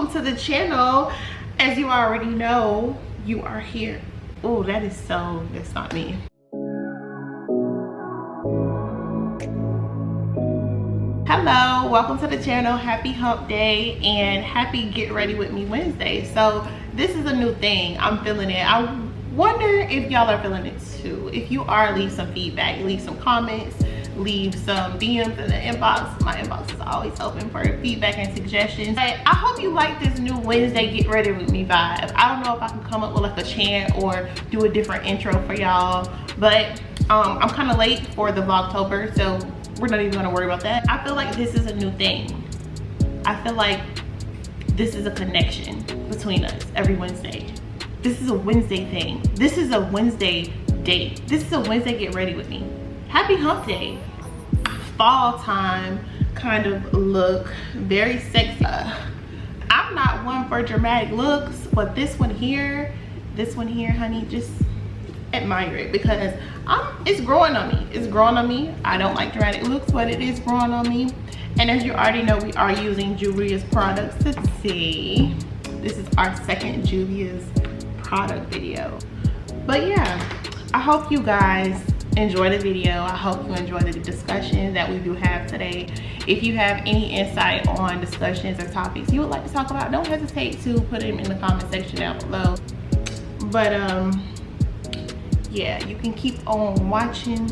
welcome to the channel. As you already know, you are here. Oh, that's not me. Hello, welcome to the channel. Happy hump day and happy get ready with me Wednesday. So this is a new thing. I'm feeling it. I wonder if y'all are feeling it too. If you are, leave some feedback, leave some comments, leave some DMs in the inbox. My inbox is always open for feedback and suggestions. But I hope you like this new Wednesday get ready with me vibe. I don't know if I can come up with like a chant or do a different intro for y'all, but I'm kind of late for the Vlogtober, so we're not even gonna worry about that. I feel like this is a new thing. I feel like this is a connection between us every Wednesday. This is a Wednesday thing. This is a Wednesday date. This is a Wednesday get ready with me. Happy hump day. Fall time kind of look, very sexy. I'm not one for dramatic looks, but this one here, honey, just admire it because it's growing on me. It's growing on me. I don't like dramatic looks, but it is growing on me. And as you already know, we are using Julia's products today. This is our second Julia's product video. But yeah, I hope you guys enjoy the video. I hope you enjoy the discussion that we do have today. If you have any insight on discussions or topics you would like to talk about, don't hesitate to put them in the comment section down below. But yeah, you can keep on watching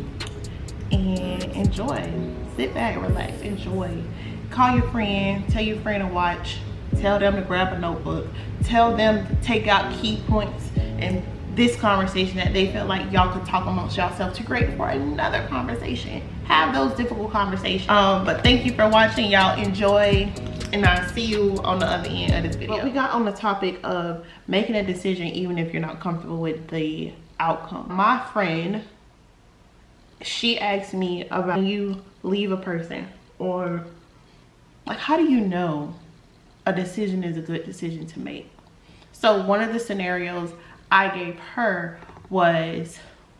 and enjoy. Sit back, relax, enjoy. Call your friend, tell your friend to watch, tell them to grab a notebook, tell them to take out key points and this conversation that they feel like y'all could talk amongst yourselves to create for another conversation. Have those difficult conversations. But thank you for watching. Y'all enjoy, and I'll see you on the other end of this video. But we got on the topic of making a decision even if you're not comfortable with the outcome. My friend, she asked me about when you leave a person, or like, how do you know a decision is a good decision to make? So one of the scenarios I gave her was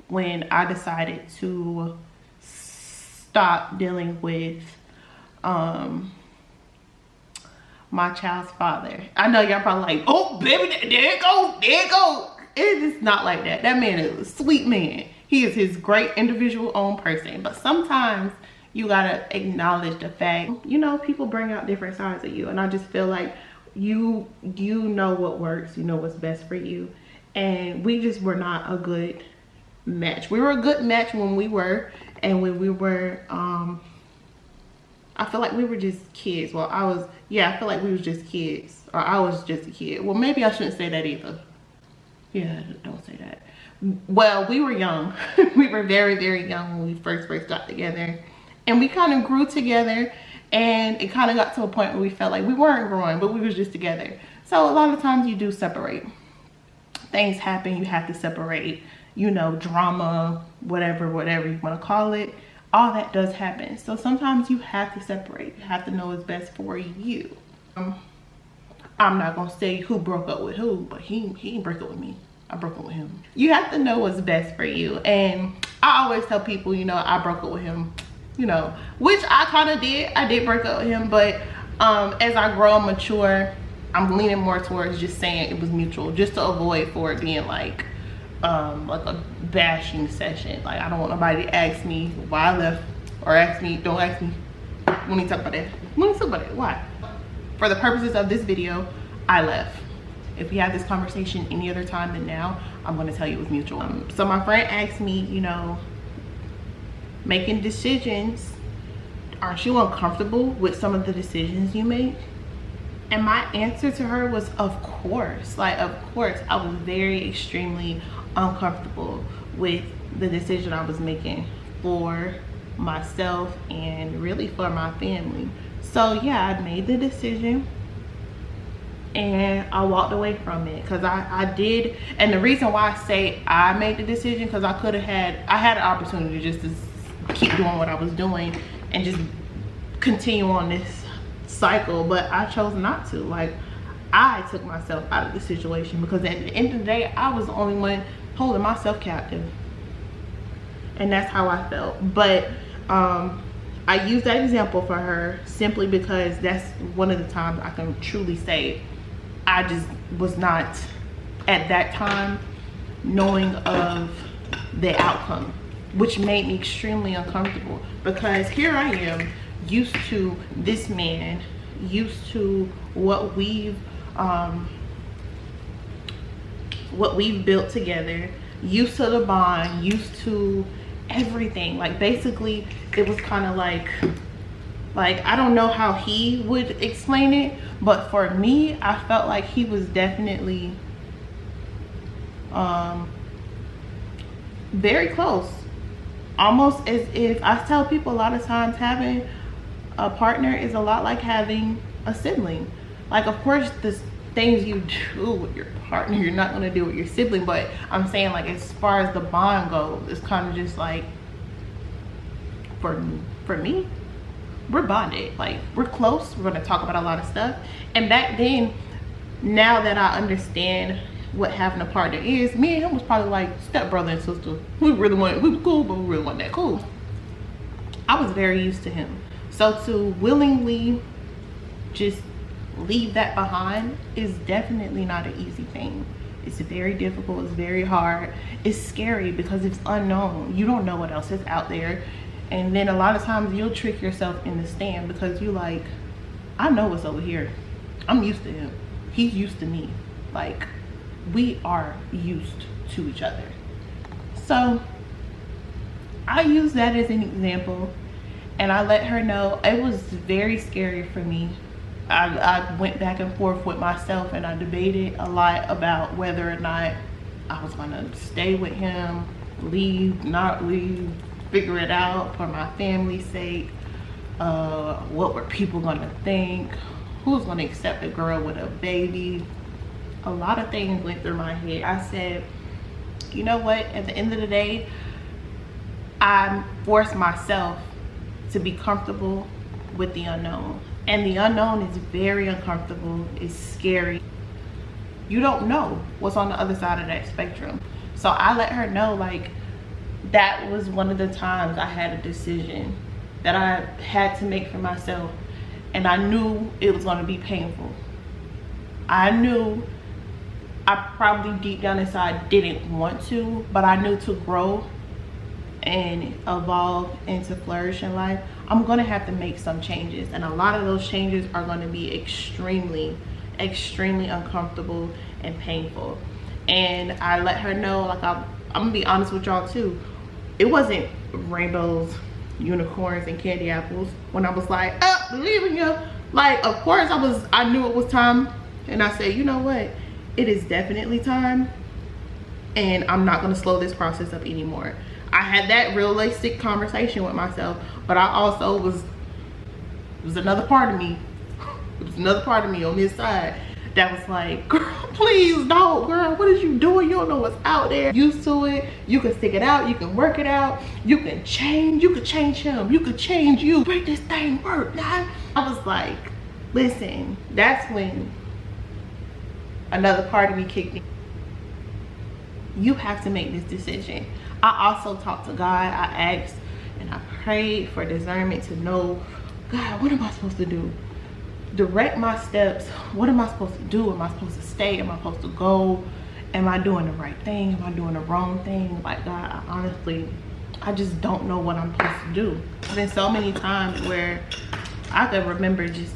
when I decided to stop dealing with my child's father. I know y'all probably like, oh baby, there it go, there it go. It is not like that. That man is a sweet man. He is his great individual own person. But sometimes you gotta acknowledge the fact, you know, people bring out different sides of you. And I just feel like you know what works, you know what's best for you. And we just were not a good match. We were a good match when we were, and when we were, I feel like we were just kids. Well, I feel like we was just kids, or I was just a kid. Well, maybe I shouldn't say that either. Yeah, don't say that. Well, we were young. We were very, very young when we first got together. And we kind of grew together, and it kind of got to a point where we felt like we weren't growing, but we was just together. So a lot of times you do separate. Things happen, you have to separate, you know, drama, whatever you want to call it, all that does happen. So sometimes you have to separate. You have to know what's best for you. I'm not gonna say who broke up with who, but he didn't break up with me. I broke up with him. You have to know what's best for you. And I always tell people, you know, I broke up with him, you know, which I kind of did. I did break up with him, but as I grow and mature, I'm leaning more towards just saying it was mutual, just to avoid for it being like a bashing session. Like, I don't want nobody to ask me why I left, or don't ask me when you talk about that. Why? For the purposes of this video, I left. If we have this conversation any other time than now, I'm gonna tell you it was mutual. So my friend asked me, you know, making decisions, aren't you uncomfortable with some of the decisions you make? And my answer to her was, of course. Like, of course, I was very extremely uncomfortable with the decision I was making for myself and really for my family. So yeah, I made the decision and I walked away from it because I did. And the reason why I say I made the decision, because I had an opportunity just to keep doing what I was doing and just continue on this cycle, but I chose not to. Like, I took myself out of the situation because at the end of the day, I was the only one holding myself captive, and that's how I felt. But I use that example for her simply because that's one of the times I can truly say I just was not at that time knowing of the outcome, which made me extremely uncomfortable, because here I am used to this man, used to what we've built together, used to the bond, used to everything. Like basically it was kind of like I don't know how he would explain it, but for me, I felt like he was definitely very close. Almost as if, I tell people a lot of times, having a partner is a lot like having a sibling. Like, of course, the things you do with your partner, you're not going to do with your sibling, but I'm saying, like, as far as the bond goes, it's kind of just like, for me, we're bonded. Like, we're close. We're going to talk about a lot of stuff. And back then, now that I understand what having a partner is, me and him was probably like stepbrother and sister. We were cool, but we really weren't that cool. I was very used to him. So to willingly just leave that behind is definitely not an easy thing. It's very difficult, it's very hard, it's scary because it's unknown. You don't know what else is out there. And then a lot of times you'll trick yourself in the stand because you like, I know what's over here. I'm used to him. He's used to me. Like, we are used to each other. So I use that as an example, and I let her know it was very scary for me. I went back and forth with myself, and I debated a lot about whether or not I was gonna stay with him, leave, not leave, figure it out for my family's sake. What were people gonna think? Who's gonna accept a girl with a baby? A lot of things went through my head. I said, you know what, at the end of the day, I forced myself to be comfortable with the unknown. And the unknown is very uncomfortable, it's scary. You don't know what's on the other side of that spectrum. So I let her know, like, that was one of the times I had a decision that I had to make for myself. And I knew it was gonna be painful. I knew I probably deep down inside didn't want to, but I knew to grow and evolve and to flourish in life, I'm gonna have to make some changes. And a lot of those changes are gonna be extremely, extremely uncomfortable and painful. And I let her know, like, I'm gonna be honest with y'all too. It wasn't rainbows, unicorns, and candy apples when I was like, oh, believe in you. Like, of course I knew it was time. And I said, you know what? It is definitely time, and I'm not gonna slow this process up anymore. I had that realistic conversation with myself, but I also was another part of me. It was another part of me on this side that was like, girl, please don't, girl, what is you doing? You don't know what's out there. Used to it, you can stick it out, you can work it out, you can change him, you can change you. Make this thing work, nah. I was like, listen, that's when another part of me kicked in. You have to make this decision. I also talked to God. I asked and I prayed for discernment to know, God, what am I supposed to do? Direct my steps. What am I supposed to do? Am I supposed to stay? Am I supposed to go? Am I doing the right thing? Am I doing the wrong thing? Like, God, I just don't know what I'm supposed to do. There's been so many times where I could remember just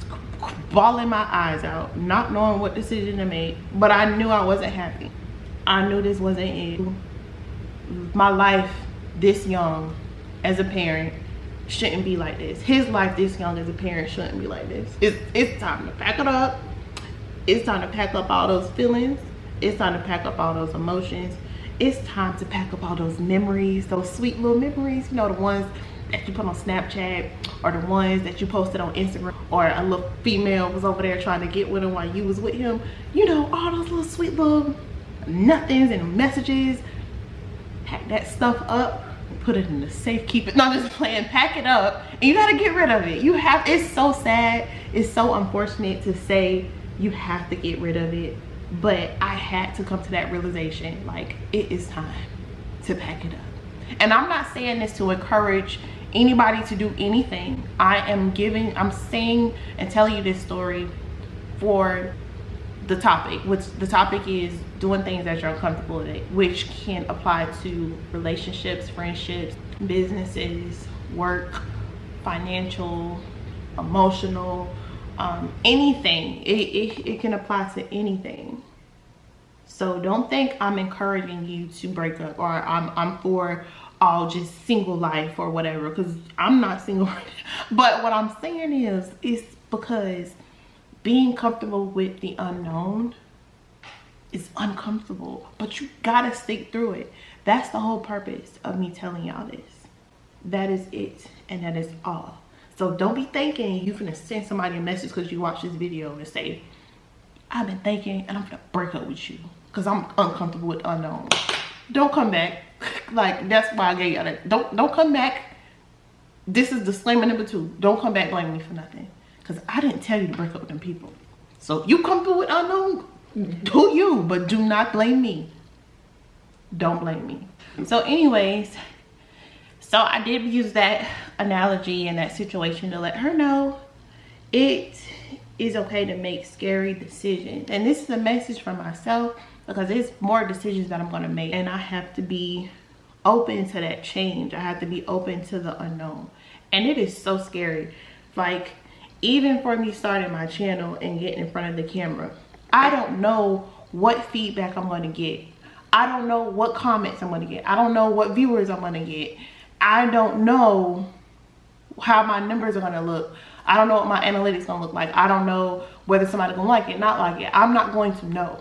bawling my eyes out, not knowing what decision to make, but I knew I wasn't happy. I knew this wasn't it. My life this young as a parent shouldn't be like this. His life this young as a parent shouldn't be like this. It's time to pack it up. It's time to pack up all those feelings. It's time to pack up all those emotions. It's time to pack up all those memories, those sweet little memories, you know, the ones that you put on Snapchat, or the ones that you posted on Instagram, or a little female was over there trying to get with him while you was with him. You know, all those little sweet little nothings and messages. Pack that stuff up, put it in the safe, keep it, not just playing, pack it up, and you gotta get rid of it. You have, it's so sad, it's so unfortunate to say you have to get rid of it, but I had to come to that realization, like, it is time to pack it up. And I'm not saying this to encourage anybody to do anything. I'm saying and telling you this story for the topic, which the topic is doing things that you're uncomfortable with, which can apply to relationships, friendships, businesses, work, financial, emotional, anything. It can apply to anything. So don't think I'm encouraging you to break up, or I'm for all just single life or whatever, because I'm not single. But what I'm saying is because being comfortable with the unknown is uncomfortable, but you gotta stick through it. That's the whole purpose of me telling y'all this. That is it, and that is all. So don't be thinking you finna send somebody a message because you watch this video and say, I've been thinking and I'm gonna break up with you because I'm uncomfortable with unknown. Don't come back. Like, that's why I gave y'all that. Don't come back. This is disclaimer number 2. Don't come back blaming me for nothing, because I didn't tell you to break up with them people. So if you comfortable with unknown, do you, but do not blame me. Don't blame me. So anyways, so I did use that analogy in that situation to let her know it is okay to make scary decisions. And this is a message for myself, because there's more decisions that I'm going to make, and I have to be open to that change. I have to be open to the unknown, and it is so scary. Like, even for me starting my channel and getting in front of the camera, I don't know what feedback I'm going to get. I don't know what comments I'm going to get. I don't know what viewers I'm going to get. I don't know how my numbers are going to look. I don't know what my analytics going to look like. I don't know whether somebody's going to like it, not like it. I'm not going to know.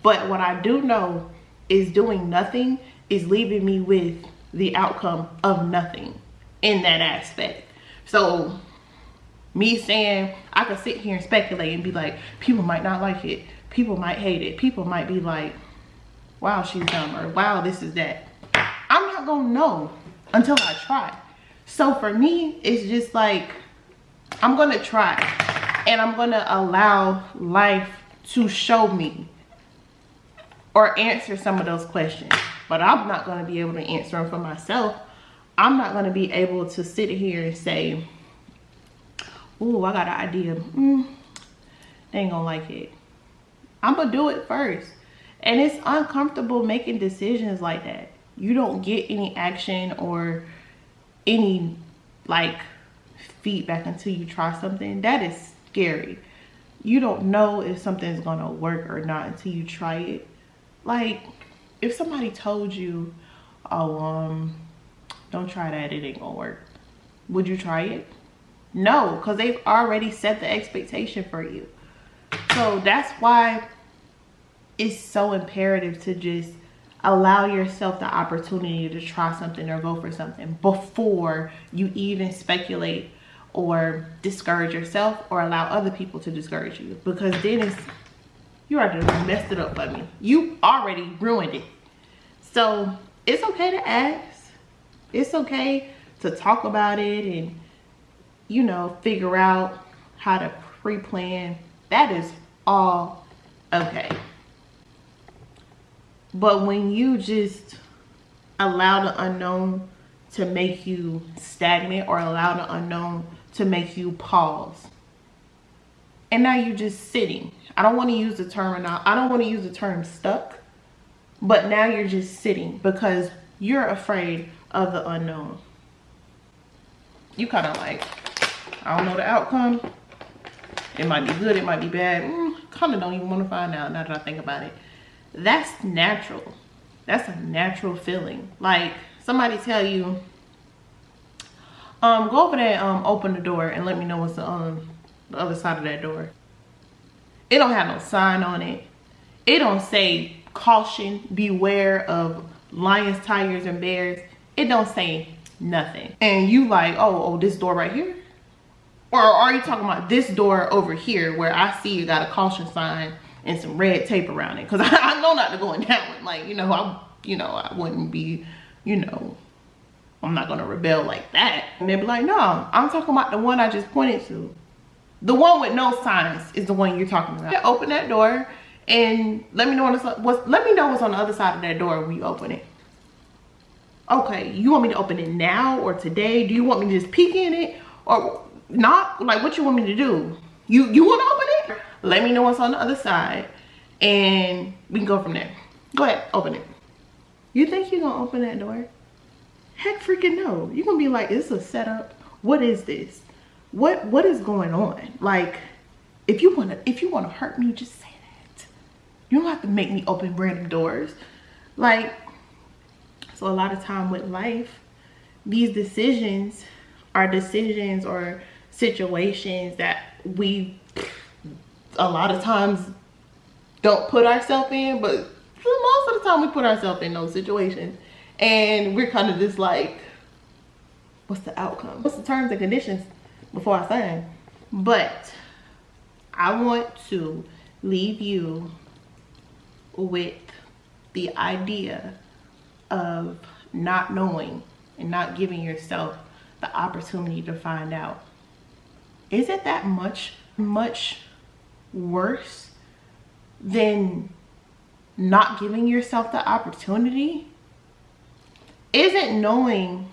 But what I do know is doing nothing is leaving me with the outcome of nothing in that aspect. So me saying, I could sit here and speculate and be like, people might not like it. People might hate it. People might be like, wow, she's dumb, or wow, this is that. I'm not gonna know until I try. So for me, it's just like, I'm gonna try, and I'm gonna allow life to show me or answer some of those questions. But I'm not gonna be able to answer them for myself. I'm not gonna be able to sit here and say, ooh, I got an idea. They ain't gonna like it. I'm gonna do it first. And it's uncomfortable making decisions like that. You don't get any action or any like feedback until you try something. That is scary. You don't know if something's gonna work or not until you try it. Like, if somebody told you, oh, don't try that, it ain't gonna work, would you try it? No, because they've already set the expectation for you. So that's why it's so imperative to just allow yourself the opportunity to try something or go for something before you even speculate or discourage yourself or allow other people to discourage you. Because then you already messed it up for me. You already ruined it. So it's okay to ask. It's okay to talk about it and, you know, figure out how to pre-plan. That is all okay. But when you just allow the unknown to make you stagnant, or allow the unknown to make you pause, and now you're just sitting. I don't want to use the term stuck, but now you're just sitting because you're afraid of the unknown. You kind of like, I don't know the outcome. It might be good, it might be bad. Kind of don't even want to find out now that I think about it. That's natural. That's a natural feeling. Like, somebody tell you, go over there and open the door and let me know what's on the other side of that door. It don't have no sign on it. It don't say caution, beware of lions, tigers, and bears. It don't say nothing. And you like, oh, this door right here? Or are you talking about this door over here where I see you got a caution sign and some red tape around it? Because I know not to go in that one. Like, I wouldn't be, I'm not going to rebel like that. And they'd be like, no, I'm talking about the one I just pointed to. The one with no signs is the one you're talking about. Open that door and let me know what's on the other side of that door when you open it. Okay, you want me to open it now or today? Do you want me to just peek in it or not? Like, what you want me to do? You want to open it? Let me know what's on the other side, and we can go from there. Go ahead, open it. You think you're gonna open that door? Heck freaking no. You're gonna be like, is this a setup? What is this? What is going on? Like, if you wanna hurt me, just say that. You don't have to make me open random doors. Like, so a lot of time with life, these decisions are decisions or situations that we a lot of times don't put ourselves in, but most of the time we put ourselves in those situations, and we're kind of just like, what's the outcome? What's the terms and conditions before I sign? But I want to leave you with the idea of not knowing and not giving yourself the opportunity to find out. Is it that much worse than not giving yourself the opportunity? Isn't knowing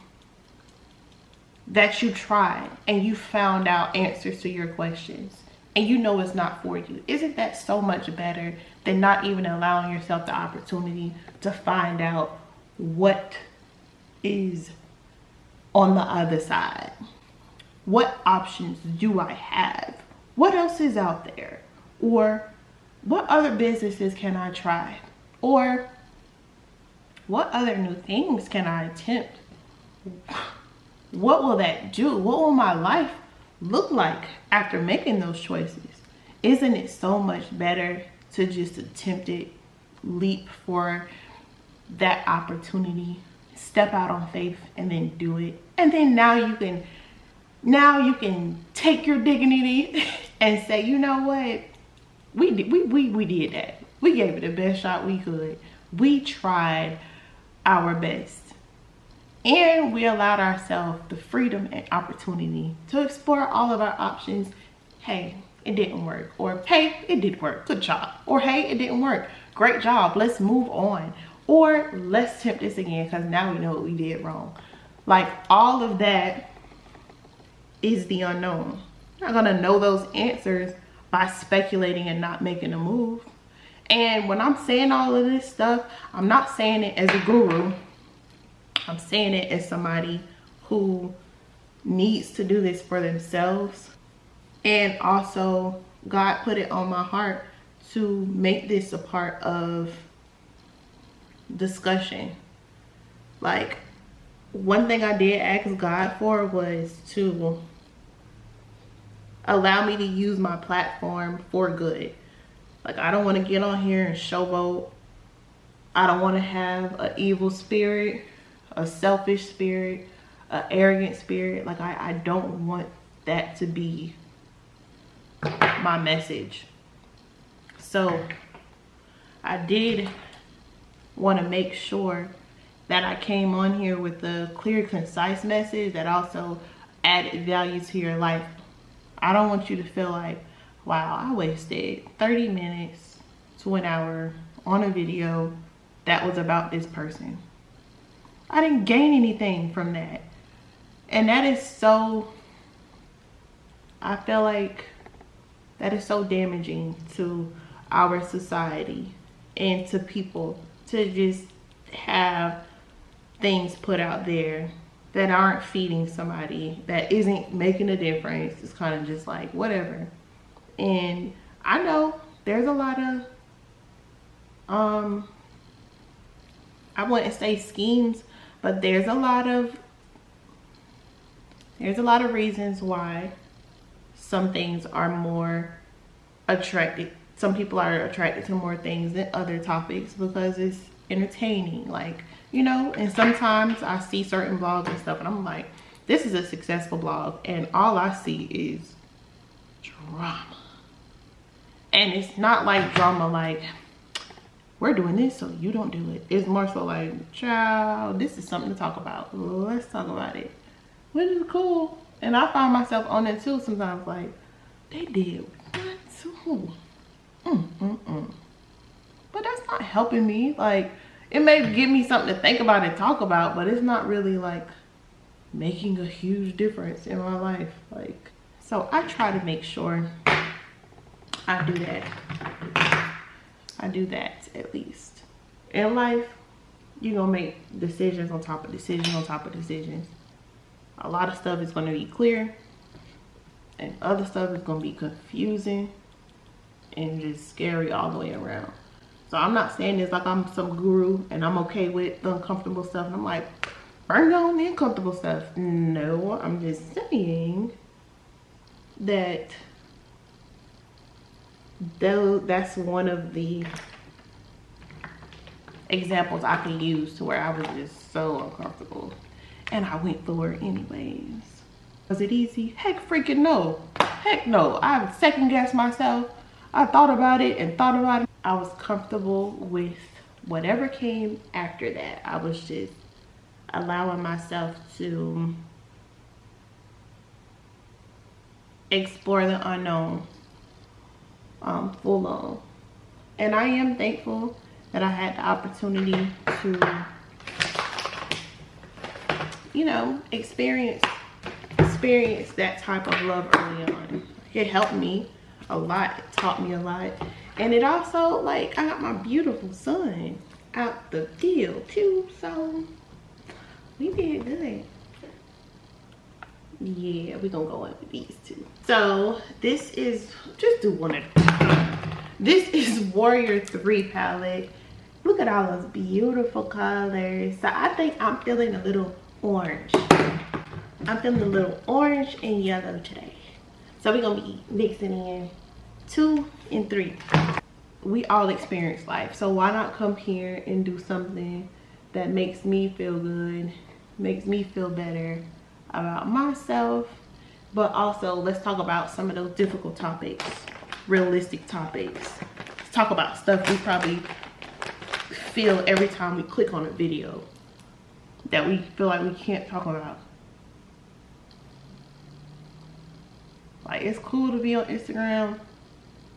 that you tried and you found out answers to your questions and you know it's not for you, isn't that so much better than not even allowing yourself the opportunity to find out what is on the other side? What options do I have? What else is out there? Or what other businesses can I try? Or what other new things can I attempt? What will that do? What will my life look like after making those choices? Isn't it so much better to just attempt it, leap for that opportunity, step out on faith, and then do it? And then now you can take your dignity and say, you know what? We did that. We gave it the best shot we could. We tried our best. And we allowed ourselves the freedom and opportunity to explore all of our options. Hey, it didn't work. Or, hey, it did work. Good job. Or, hey, it didn't work. Great job. Let's move on. Or, let's attempt this again because now we know what we did wrong. Like, all of that is the unknown. You're not going to know those answers by speculating and not making a move. And when I'm saying all of this stuff, I'm not saying it as a guru. I'm saying it as somebody who needs to do this for themselves. And also, God put it on my heart to make this a part of discussion. Like, one thing I did ask God for was to allow me to use my platform for good. Like, I don't want to get on here and showboat. I don't want to have an evil spirit, a selfish spirit, an arrogant spirit. Like, I don't want that to be my message. So I did want to make sure that I came on here with a clear, concise message that also added value to your life. I don't want you to feel like, wow, I wasted 30 minutes to an hour on a video that was about this person. I didn't gain anything from that. And that is so, I feel like that is so damaging to our society and to people to just have things put out there that aren't feeding somebody, that isn't making a difference. It's kind of just like, whatever. And I know there's a lot of, I wouldn't say schemes, but there's a lot of reasons why some things are more attracted. Some people are attracted to more things than other topics because it's entertaining, like, you know. And sometimes I see certain blogs and stuff and I'm like, this is a successful blog, and all I see is drama. And it's not like drama like, we're doing this so you don't do it. It's more so like, child, this is something to talk about. Let's talk about it. Which is cool. And I find myself on it too sometimes, like, they did what too? But that's not helping me. Like, it may give me something to think about and talk about, but it's not really like making a huge difference in my life. Like, so I try to make sure I do that. I do that at least. In life, you're gonna make decisions on top of decisions on top of decisions. A lot of stuff is gonna be clear, and other stuff is gonna be confusing and just scary all the way around. So I'm not saying this like I'm some guru and I'm okay with the uncomfortable stuff. And I'm like, bring on the uncomfortable stuff. No, I'm just saying that that's one of the examples I can use to where I was just so uncomfortable. And I went through it anyways. Was it easy? Heck freaking no. Heck no. I second guessed myself. I thought about it and thought about it. I was comfortable with whatever came after that. I was just allowing myself to explore the unknown full on. And I am thankful that I had the opportunity to, you know, experience that type of love early on. It helped me a lot. It taught me a lot. And it also, like, I got my beautiful son out the deal too, so we did good. Yeah, we're gonna go in with these two. So this is, just do one at a time. This is Warrior 3 palette. Look at all those beautiful colors. So I think I'm feeling a little orange. I'm feeling a little orange and yellow today. So we're gonna be mixing in 2 and 3. We all experience life, so why not come here and do something that makes me feel good, makes me feel better about myself, but also let's talk about some of those difficult topics, realistic topics. Let's talk about stuff we probably feel every time we click on a video that we feel like we can't talk about. Like, it's cool to be on Instagram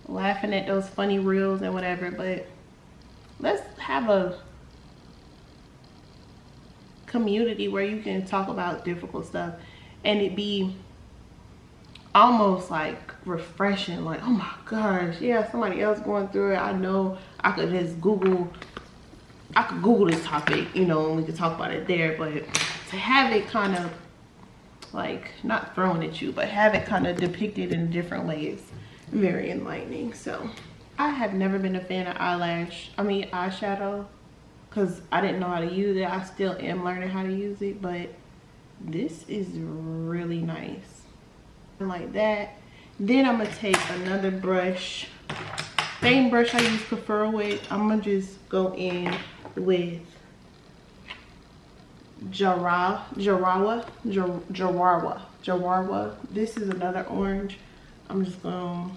laughing at those funny reels and whatever, but let's have a community where you can talk about difficult stuff and it be almost like refreshing, like, oh my gosh, yeah, somebody else going through it. I know I could just Google this topic, you know, and we could talk about it there, but to have it kind of like not thrown at you, but have it kind of depicted in different ways, very enlightening. So I have never been a fan of eyeshadow, because I didn't know how to use it. I still am learning how to use it, but this is really nice. Like that. Then I'm gonna take another brush, same brush I use Concealer with. I'm gonna just go in with Jarawa. This is another orange. I'm just gonna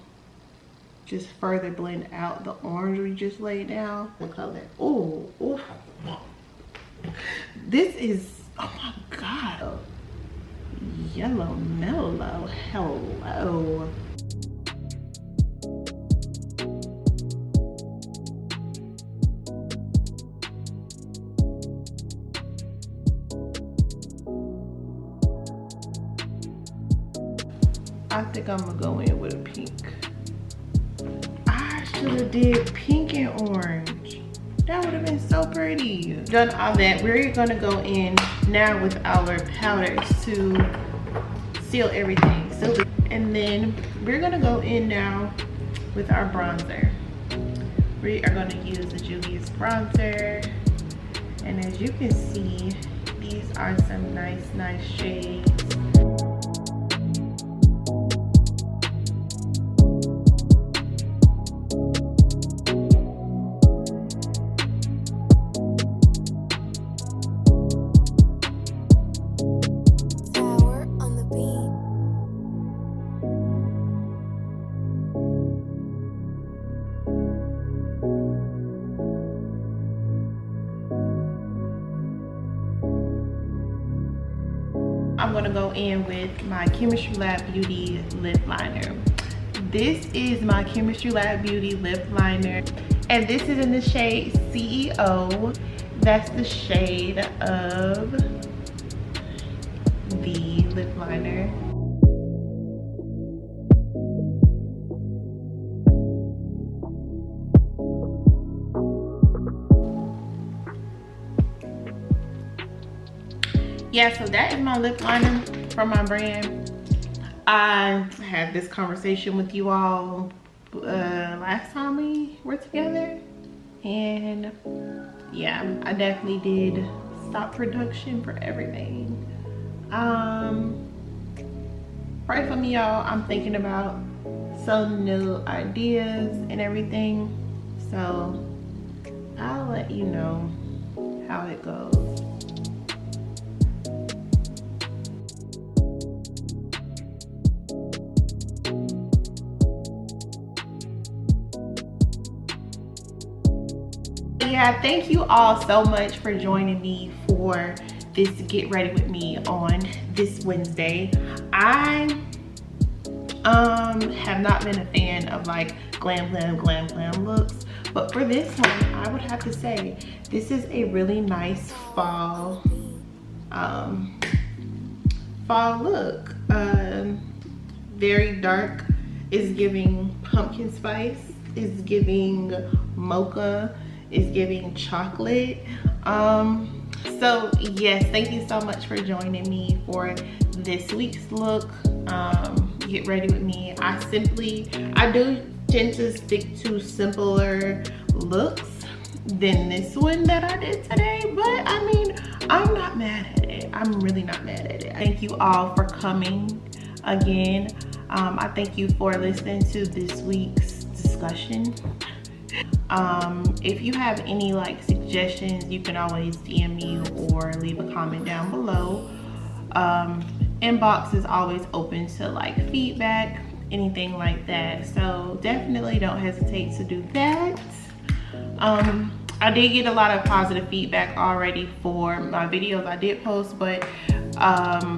further blend out the orange we just laid down. The color. Oh, this is, oh my god, yellow mellow. Hello. I think I'm gonna go in with a pink. I should have did pink and orange. That would have been so pretty. Done all that, we're gonna go in now with our powders to seal everything. And then we're gonna go in now with our bronzer. We are gonna use the Juvia's bronzer. And as you can see, these are some nice shades. I'm gonna go in with my Chemistry Lab Beauty lip liner. This is my Chemistry Lab Beauty lip liner, and this is in the shade CEO. That's the shade of the lip liner. Yeah, so that is my lip liner from my brand. I had this conversation with you all last time we were together, and yeah, I definitely did stop production for everything. Pray for me, y'all. I'm thinking about some new ideas and everything, so I'll let you know how it goes. Yeah, thank you all so much for joining me for this Get Ready With Me on this Wednesday. I have not been a fan of like glam looks, but for this one I would have to say this is a really nice fall look. Very dark, is giving pumpkin spice, is giving mocha, is giving chocolate. So yes, thank you so much for joining me for this week's look. Get ready with me. I do tend to stick to simpler looks than this one that I did today, but I mean, I'm not mad at it. I'm really not mad at it. Thank you all for coming again. I thank you for listening to this week's discussion. If you have any like suggestions, you can always DM me or leave a comment down below. Inbox is always open to like feedback, anything like that, so definitely don't hesitate to do that. I did get a lot of positive feedback already for my videos I did post, but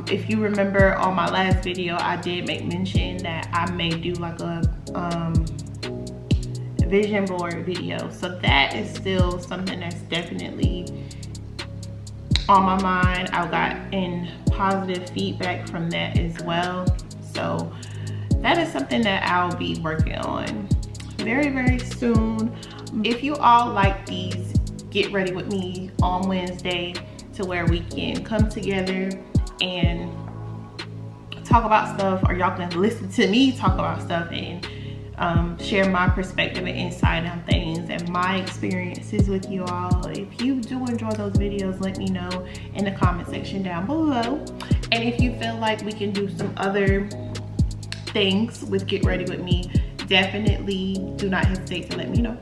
if you remember on my last video, I did make mention that I may do like a vision board video, so that is still something that's definitely on my mind. I got in positive feedback from that as well, so that is something that I'll be working on very soon. If you all like these Get Ready With Me on Wednesday, to where we can come together and talk about stuff, or y'all can listen to me talk about stuff and share my perspective and insight on things and my experiences with you all. If you do enjoy those videos, let me know in the comment section down below. And if you feel like we can do some other things with Get Ready With Me, definitely do not hesitate to let me know.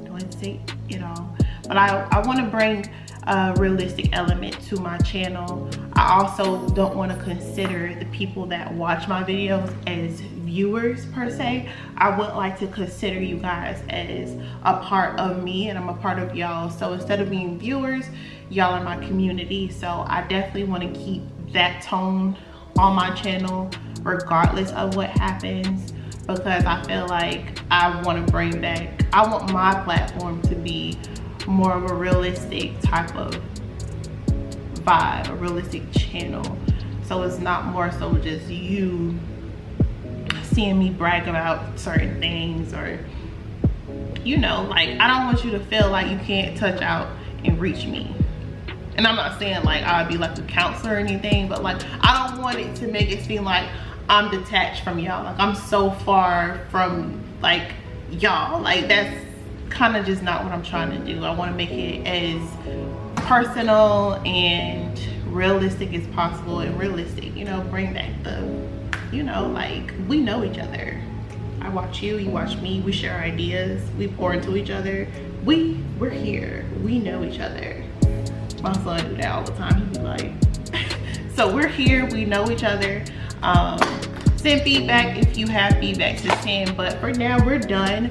Don't hesitate at all. But I want to bring a realistic element to my channel. I also don't want to consider the people that watch my videos as viewers per se. I would like to consider you guys as a part of me, and I'm a part of y'all. So instead of being viewers, y'all are my community. So I definitely want to keep that tone on my channel regardless of what happens, because I feel like I want to bring back, I want my platform to be more of a realistic type of vibe, a realistic channel. So it's not more so just you seeing me brag about certain things, or you know, like I don't want you to feel like you can't touch out and reach me. And I'm not saying like I'll be like a counselor or anything, but like I don't want it to make it seem like I'm detached from y'all, like I'm so far from like y'all. Like that's kind of just not what I'm trying to do. I want to make it as personal and realistic as possible, and realistic, you know, bring back the, you know, like we know each other. I watch you, you watch me, we share ideas, we pour into each other, we're here, we know each other. My son do that all the time. He'd be like, so we're here, we know each other. Send feedback if you have feedback to send, but for now we're done.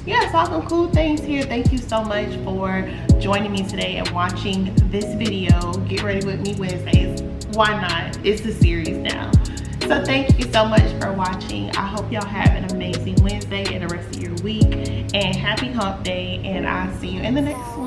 Yeah, so I'll conclude things here. Thank you so much for joining me today and watching this video, Get Ready With Me Wednesdays. Why not? It's a series now. So thank you so much for watching. I hope y'all have an amazing Wednesday and the rest of your week, and happy hump day, and I'll see you in the next one.